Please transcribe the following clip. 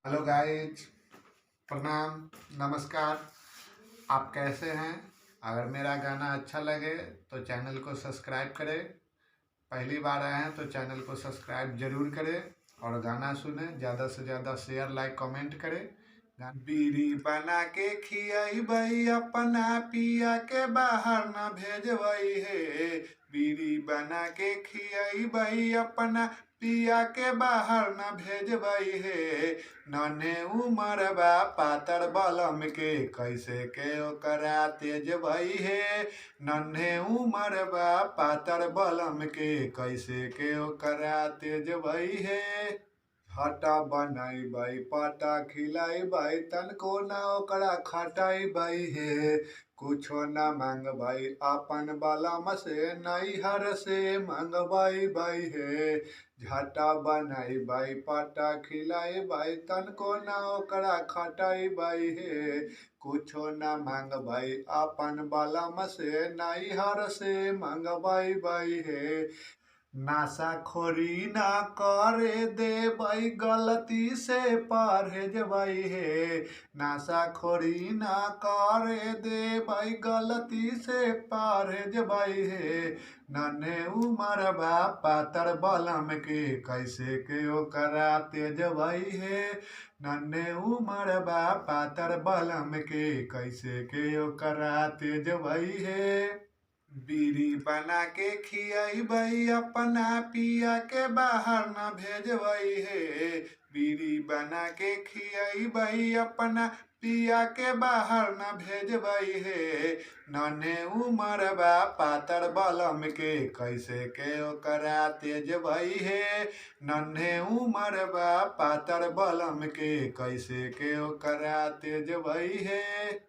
Hello guys, प्रणाम, नमस्कार। आप कैसे हैं? अगर मेरा गाना अच्छा लगे तो चैनल को सब्सक्राइब करें। पहली बार आए हैं तो चैनल को सब्सक्राइब जरूर करें और गाना सुने। ज़्यादा से ज़्यादा शेयर, लाइक, कमेंट करें। बीड़ी बना के खियाई अपना पिया के बाहर न भेजवई हे। बीड़ी बना के खियाई अपना पिया के बाहर न भेजवई हे। नन्हे उमर बा पातर बलम के कैसे के ओकरा तेजबई हे। नन्हे उमर बा पातर बलम के कैसे के ओकरा तेजबई हे। हटा बनाई बाई पाटा खिलाई बाई तनको ना ओकरा खटाई बाई हे। कुछो ना मांग बाई आपन बालम से नैहर से मंगवाई बाई हे। झटा बनाई बाई पाटा खिलाई बाई तनको ना ओकरा खटाई बाई हे। कुछो ना मांग बाई आपन बालम से नैहर से मंगवाई बाई हे। नासाखोरी ना करे दे भाई गलती से परहेज भाई हे। नासाखोरी ना करे दे भाई गलती से परहेज भाई हे। नन्हे उमर बा पातर बलम के कैसे के ओकरा तेज भाई हे। नन्हे उमर बा पातर बलम के कैसे के ओकरा तेज भाई हे। बीड़ी बना के खियाई अपना पिया के बाहर न भेजवई हे। बीड़ी बना के खियाई अपना पिया के बाहर न भेजवई हे। नन्हे उमर बा पातर बलम के कैसे के ओकरा तेजबई हे। नन्हे उमर बा पातर बलम के कैसे के ओकरा तेजबई हे।